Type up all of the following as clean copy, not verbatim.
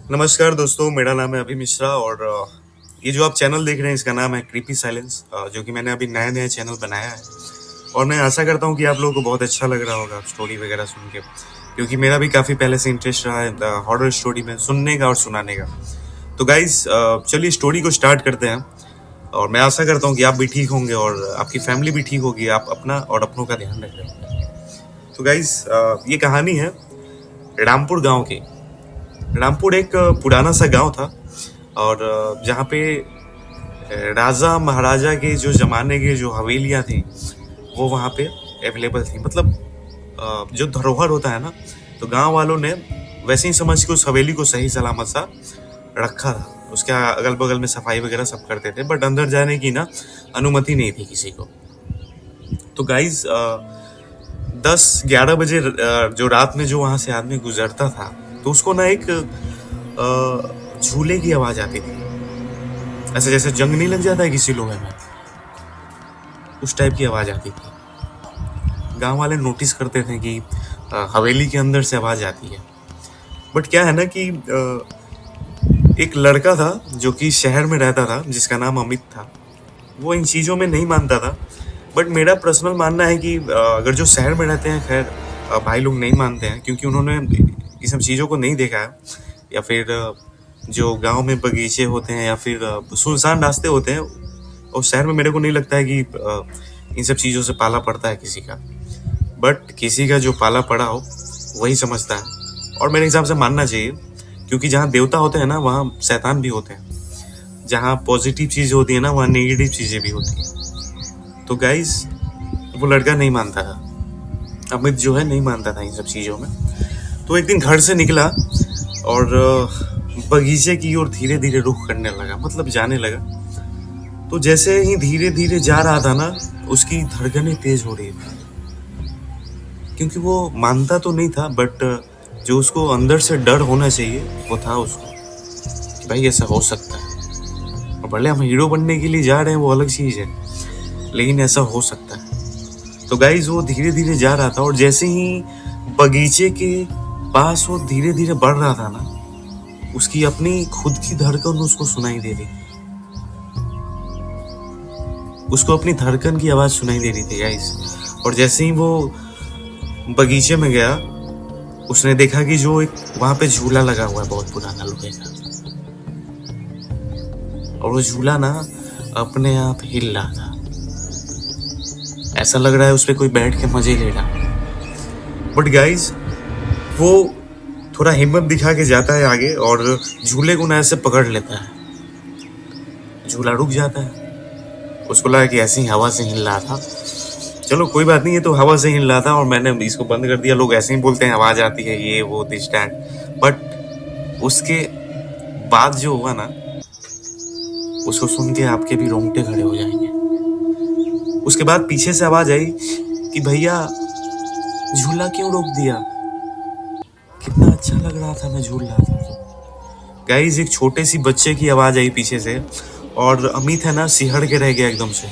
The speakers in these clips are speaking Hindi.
नमस्कार दोस्तों, मेरा नाम है अभी मिश्रा और ये जो आप चैनल देख रहे हैं इसका नाम है क्रीपी साइलेंस, जो कि मैंने अभी नया नया चैनल बनाया है। और मैं आशा करता हूँ कि आप लोगों को बहुत अच्छा लग रहा होगा स्टोरी वगैरह सुन के, क्योंकि मेरा भी काफ़ी पहले से इंटरेस्ट रहा है हॉरर स्टोरी में सुनने का और सुनाने का। तो गाइज, चलिए स्टोरी को स्टार्ट करते हैं। और मैं आशा करता हूँ कि आप भी ठीक होंगे और आपकी फैमिली भी ठीक होगी, आप अपना और अपनों का ध्यान रख रहे होंगे। तो गाइज, ये कहानी है रामपुर गांव की। रामपुर एक पुराना सा गांव था और जहाँ पे राजा महाराजा के जो जमाने के जो हवेलियाँ थी वो वहाँ पे अवेलेबल थी। मतलब जो धरोहर होता है ना, तो गांव वालों ने वैसे ही समझ के उस हवेली को सही सलामत सा रखा था। उसके अगल बगल में सफाई वगैरह सब करते थे, बट अंदर जाने की ना अनुमति नहीं थी किसी को। तो गाइज, 10-11 बजे जो रात में जो वहां से आदमी गुजरता था, तो उसको ना एक झूले की आवाज आती थी। ऐसे जैसे जंग नहीं लग जाता है किसी लोहे में, उस टाइप की आवाज आती थी। गांव वाले नोटिस करते थे कि हवेली के अंदर से आवाज आती है। बट क्या है ना कि एक लड़का था जो कि शहर में रहता था, जिसका नाम अमित था। वो इन चीज़ों में नहीं मानता था। बट मेरा पर्सनल मानना है कि अगर जो शहर में रहते हैं, खैर भाई लोग नहीं मानते हैं क्योंकि उन्होंने ये सब चीज़ों को नहीं देखा है। या फिर जो गांव में बगीचे होते हैं या फिर सुनसान रास्ते होते हैं, और शहर में मेरे को नहीं लगता है कि इन सब चीज़ों से पाला पड़ता है किसी का। बट किसी का जो पाला पड़ा हो वही समझता है, और मेरे हिसाब से मानना चाहिए, क्योंकि जहाँ देवता होते हैं ना वहाँ शैतान भी होते हैं। जहाँ पॉजिटिव चीज़ होती है ना वहाँ नेगेटिव चीज़ें भी होती हैं। तो गाइस, वो लड़का नहीं मानता था, अमित जो है नहीं मानता था इन सब चीज़ों में। तो एक दिन घर से निकला और बगीचे की ओर धीरे धीरे रुख करने लगा, मतलब जाने लगा। तो जैसे ही धीरे धीरे जा रहा था ना, उसकी धड़कनें तेज हो रही थी, क्योंकि वो मानता तो नहीं था, बट जो उसको अंदर से डर होना चाहिए वो था उसको, कि भाई ऐसा हो सकता है। और भले हम हीरो बनने के लिए जा रहे हैं वो अलग चीज़ है, लेकिन ऐसा हो सकता है। तो गाइज, वो धीरे धीरे जा रहा था और जैसे ही बगीचे के पास वो धीरे धीरे बढ़ रहा था ना, उसकी अपनी खुद की धड़कन उसको सुनाई दे रही, उसको अपनी धड़कन की आवाज सुनाई दे रही थी गाइज। और जैसे ही वो बगीचे में गया, उसने देखा कि जो एक वहां पे झूला लगा हुआ है बहुत पुराना लोहे का, और वो झूला ना अपने आप हिल रहा था। ऐसा लग रहा है उस पर कोई बैठ के मजे ले रहा। बट गाइज, वो थोड़ा हिम्मत दिखा के जाता है आगे और झूले को ना ऐसे पकड़ लेता है। झूला रुक जाता है। उसको लगा कि ऐसे ही हवा से हिल रहा था, चलो कोई बात नहीं, ये तो हवा से हिल रहा था और मैंने इसको बंद कर दिया। लोग ऐसे ही बोलते हैं आवाज आती है, ये वो दिस दैट। बट उसके बाद जो हुआ ना, उसको सुन के आपके भी रोंगटे खड़े हो जाएंगे। उसके बाद पीछे से आवाज आई कि भैया झूला क्यों रोक दिया, कितना अच्छा लग रहा था, मैं झूल रहा था। गाइस, एक छोटे सी बच्चे की आवाज आई पीछे से, और अमित है ना सिहर के रह गया एकदम से।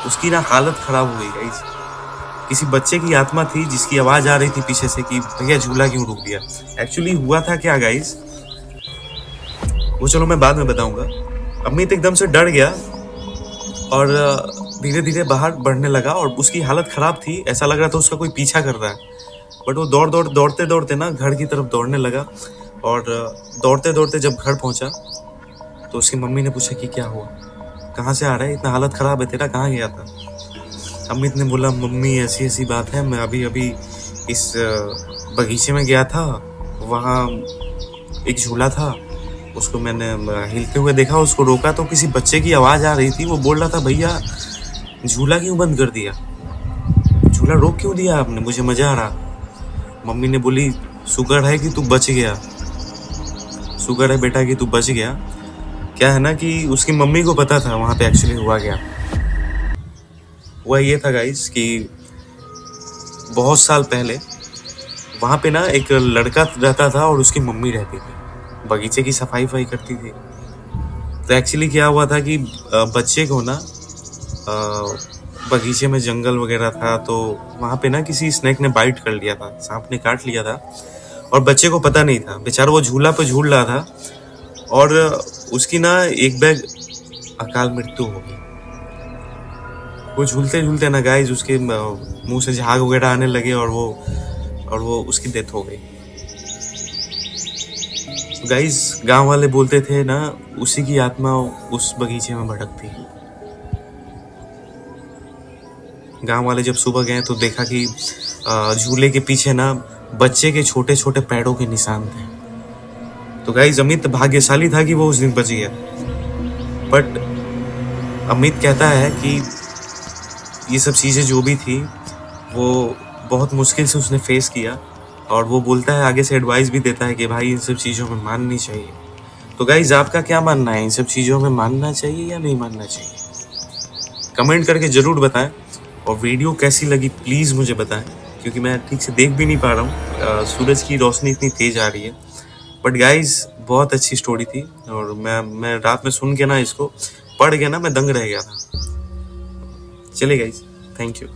उसकी ना हालत खराब हो गई गाइस। किसी बच्चे की आत्मा थी जिसकी आवाज आ रही थी पीछे से कि भैया झूला क्यों रोक दिया। एक्चुअली हुआ था क्या गाइस, वो चलो मैं बाद में बताऊंगा। अमित एकदम से डर गया और धीरे धीरे बाहर बढ़ने लगा, और उसकी हालत खराब थी। ऐसा लग रहा था उसका कोई पीछा कर रहा है। बट वो दौड़ते दौड़ते ना घर की तरफ दौड़ने लगा। और दौड़ते दौड़ते जब घर पहुंचा तो उसकी मम्मी ने पूछा कि क्या हुआ, कहाँ से आ रहा है, इतना हालत खराब है तेरा, कहाँ गया था। अमित ने बोला, मम्मी ऐसी ऐसी बात है, मैं अभी अभी इस बगीचे में गया था, वहाँ एक झूला था, उसको मैंने हिलते हुए देखा, उसको रोका तो किसी बच्चे की आवाज़ आ रही थी। वो बोल रहा था भैया झूला क्यों बंद कर दिया, झूला रोक क्यों दिया आपने, मुझे मज़ा आ रहा। मम्मी ने बोली, शुक्र है कि तू बच गया, शुक्र है बेटा कि तू बच गया। क्या है ना कि उसकी मम्मी को पता था वहाँ पे एक्चुअली हुआ क्या। हुआ ये था गाइस कि बहुत साल पहले वहाँ पे ना एक लड़का रहता था और उसकी मम्मी रहती थी, बगीचे की सफाई वफाई करती थी। तो एक्चुअली क्या हुआ था कि बच्चे को ना बगीचे में जंगल वगैरह था, तो वहाँ पे ना किसी स्नेक ने बाइट कर लिया था, सांप ने काट लिया था। और बच्चे को पता नहीं था, बेचारा वो झूला पे झूल रहा था और उसकी ना एक बैग अकाल मृत्यु हो गई। वो झूलते झूलते ना गाइस उसके मुंह से झाग वगैरह आने लगे और वो उसकी डेथ हो गई। गाइस गांव वाले बोलते थे ना, उसी की आत्मा उस बगीचे में भटकती है। गांव वाले जब सुबह गए तो देखा कि झूले के पीछे ना बच्चे के छोटे छोटे पैरों के निशान थे। तो गाइस अमित भाग्यशाली था कि वो उस दिन बच गया। बट अमित कहता है कि ये सब चीज़ें जो भी थी वो बहुत मुश्किल से उसने फेस किया, और वो बोलता है आगे से एडवाइस भी देता है कि भाई इन सब चीज़ों में माननी चाहिए। तो गाइज आपका क्या मानना है, इन सब चीज़ों में मानना चाहिए या नहीं मानना चाहिए? कमेंट करके ज़रूर बताएं। और वीडियो कैसी लगी प्लीज़ मुझे बताएं, क्योंकि मैं ठीक से देख भी नहीं पा रहा हूँ, सूरज की रोशनी इतनी तेज़ आ रही है। बट गाइज बहुत अच्छी स्टोरी थी, और मैं रात में सुन के ना इसको पढ़ के ना मैं दंग रह गया था। चलिए गाइज, थैंक यू।